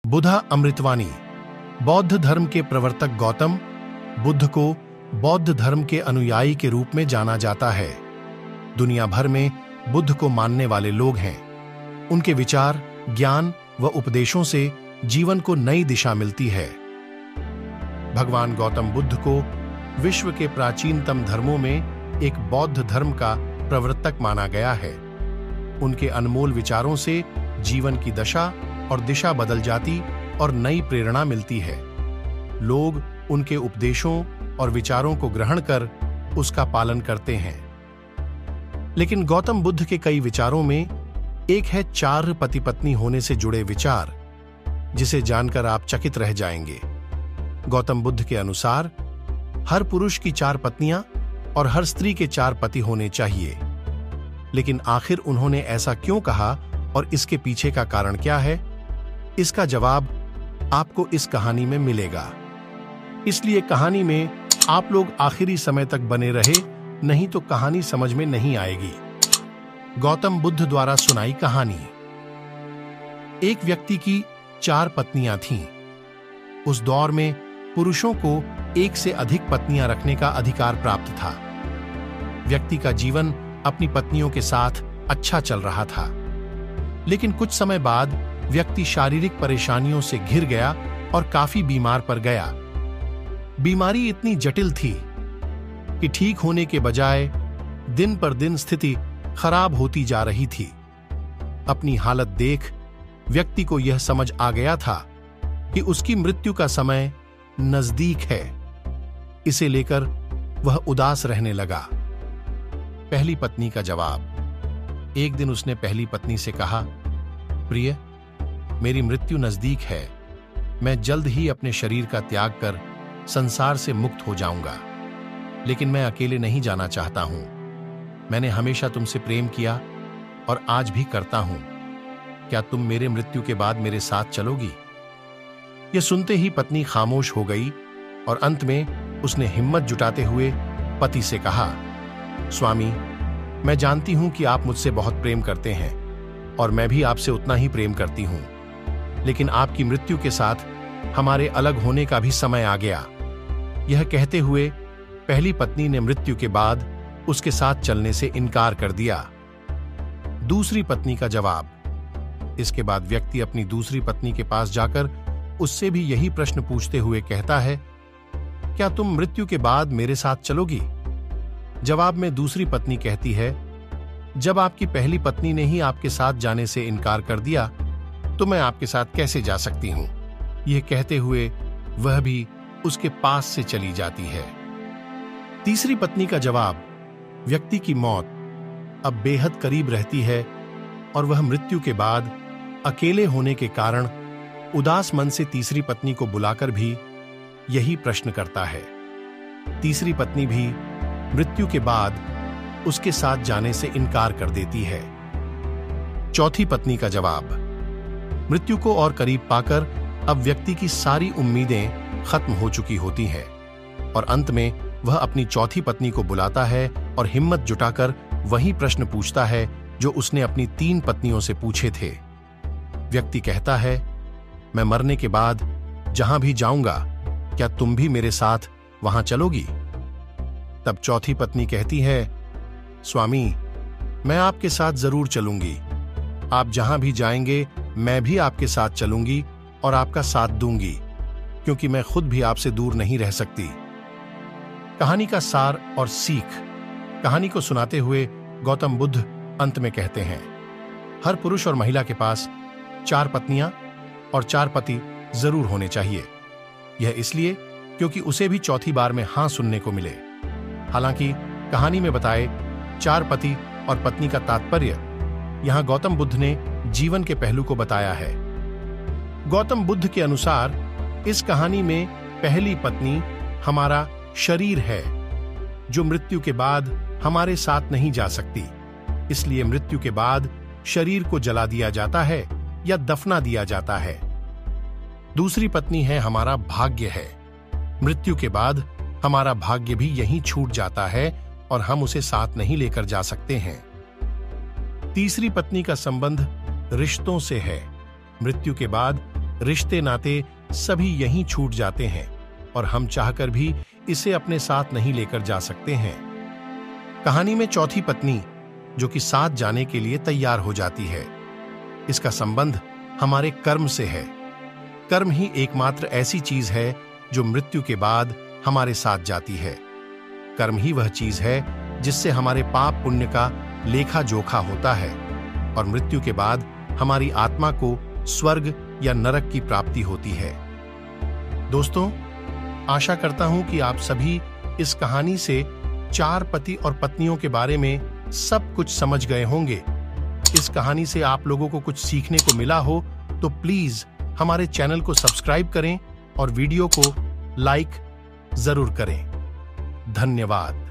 बुधा अमृतवाणी। बौद्ध धर्म के प्रवर्तक गौतम बुद्ध को बौद्ध धर्म के अनुयायी के रूप में जाना जाता है। दुनिया भर में बुद्ध को मानने वाले लोग हैं। उनके विचार, ज्ञान व उपदेशों से जीवन को नई दिशा मिलती है। भगवान गौतम बुद्ध को विश्व के प्राचीनतम धर्मों में एक बौद्ध धर्म का प्रवर्तक माना गया है। उनके अनमोल विचारों से जीवन की दशा और दिशा बदल जाती और नई प्रेरणा मिलती है। लोग उनके उपदेशों और विचारों को ग्रहण कर उसका पालन करते हैं। लेकिन गौतम बुद्ध के कई विचारों में एक है 4 पति पत्नी होने से जुड़े विचार, जिसे जानकर आप चकित रह जाएंगे। गौतम बुद्ध के अनुसार हर पुरुष की 4 पत्नियां और हर स्त्री के 4 पति होने चाहिए। लेकिन आखिर उन्होंने ऐसा क्यों कहा और इसके पीछे का कारण क्या है, इसका जवाब आपको इस कहानी में मिलेगा। इसलिए कहानी में आप लोग आखिरी समय तक बने रहे, नहीं तो कहानी समझ में नहीं आएगी। गौतम बुद्ध द्वारा सुनाई कहानी। एक व्यक्ति की 4 पत्नियां थीं। उस दौर में पुरुषों को एक से अधिक पत्नियां रखने का अधिकार प्राप्त था। व्यक्ति का जीवन अपनी पत्नियों के साथ अच्छा चल रहा था। लेकिन कुछ समय बाद व्यक्ति शारीरिक परेशानियों से घिर गया और काफी बीमार पड़ गया। बीमारी इतनी जटिल थी कि ठीक होने के बजाय दिन पर दिन स्थिति खराब होती जा रही थी। अपनी हालत देख व्यक्ति को यह समझ आ गया था कि उसकी मृत्यु का समय नजदीक है। इसे लेकर वह उदास रहने लगा। पहली पत्नी का जवाब। एक दिन उसने पहली पत्नी से कहा, प्रिय, मेरी मृत्यु नजदीक है। मैं जल्द ही अपने शरीर का त्याग कर संसार से मुक्त हो जाऊंगा। लेकिन मैं अकेले नहीं जाना चाहता हूं। मैंने हमेशा तुमसे प्रेम किया और आज भी करता हूं। क्या तुम मेरे मृत्यु के बाद मेरे साथ चलोगी? यह सुनते ही पत्नी खामोश हो गई और अंत में उसने हिम्मत जुटाते हुए पति से कहा, स्वामी, मैं जानती हूं कि आप मुझसे बहुत प्रेम करते हैं और मैं भी आपसे उतना ही प्रेम करती हूं। लेकिन आपकी मृत्यु के साथ हमारे अलग होने का भी समय आ गया। यह कहते हुए पहली पत्नी ने मृत्यु के बाद उसके साथ चलने से इनकार कर दिया। दूसरी पत्नी का जवाब। इसके बाद व्यक्ति अपनी दूसरी पत्नी के पास जाकर उससे भी यही प्रश्न पूछते हुए कहता है, क्या तुम मृत्यु के बाद मेरे साथ चलोगी? जवाब में दूसरी पत्नी कहती है, जब आपकी पहली पत्नी ने ही आपके साथ जाने से इनकार कर दिया तो मैं आपके साथ कैसे जा सकती हूं? यह कहते हुए वह भी उसके पास से चली जाती है। तीसरी पत्नी का जवाब। व्यक्ति की मौत अब बेहद करीब रहती है और वह मृत्यु के बाद अकेले होने के कारण उदास मन से तीसरी पत्नी को बुलाकर भी यही प्रश्न करता है। तीसरी पत्नी भी मृत्यु के बाद उसके साथ जाने से इनकार कर देती है। चौथी पत्नी का जवाब। मृत्यु को और करीब पाकर अब व्यक्ति की सारी उम्मीदें खत्म हो चुकी होती हैं और अंत में वह अपनी चौथी पत्नी को बुलाता है और हिम्मत जुटाकर वही प्रश्न पूछता है जो उसने अपनी 3 पत्नियों से पूछे थे। व्यक्ति कहता है, मैं मरने के बाद जहां भी जाऊंगा, क्या तुम भी मेरे साथ वहां चलोगी? तब चौथी पत्नी कहती है, स्वामी, मैं आपके साथ जरूर चलूंगी। आप जहां भी जाएंगे मैं भी आपके साथ चलूंगी और आपका साथ दूंगी, क्योंकि मैं खुद भी आपसे दूर नहीं रह सकती। कहानी का सार और सीख। कहानी को सुनाते हुए गौतम बुद्ध अंत में कहते हैं, हर पुरुष और महिला के पास 4 पत्नियां और 4 पति जरूर होने चाहिए। यह इसलिए क्योंकि उसे भी चौथी बार में हां सुनने को मिले। हालांकि कहानी में बताए 4 पति और पत्नी का तात्पर्य यहां गौतम बुद्ध ने जीवन के पहलू को बताया है। गौतम बुद्ध के अनुसार इस कहानी में पहली पत्नी हमारा शरीर है, जो मृत्यु के बाद हमारे साथ नहीं जा सकती। इसलिए मृत्यु के बाद शरीर को जला दिया जाता है या दफना दिया जाता है। दूसरी पत्नी है हमारा भाग्य है। मृत्यु के बाद हमारा भाग्य भी यहीं छूट जाता है और हम उसे साथ नहीं लेकर जा सकते हैं। तीसरी पत्नी का संबंध रिश्तों से है। मृत्यु के बाद रिश्ते नाते सभी यहीं छूट जाते हैं और हम चाहकर भी इसे अपने साथ नहीं लेकर जा सकते हैं। कहानी में चौथी पत्नी जो कि साथ जाने के लिए तैयार हो जाती है, इसका संबंध हमारे कर्म से है। कर्म ही एकमात्र ऐसी चीज है जो मृत्यु के बाद हमारे साथ जाती है। कर्म ही वह चीज है जिससे हमारे पाप पुण्य का लेखा जोखा होता है और मृत्यु के बाद हमारी आत्मा को स्वर्ग या नरक की प्राप्ति होती है। दोस्तों, आशा करता हूं कि आप सभी इस कहानी से 4 पति और पत्नियों के बारे में सब कुछ समझ गए होंगे। इस कहानी से आप लोगों को कुछ सीखने को मिला हो तो प्लीज हमारे चैनल को सब्सक्राइब करें और वीडियो को लाइक जरूर करें। धन्यवाद।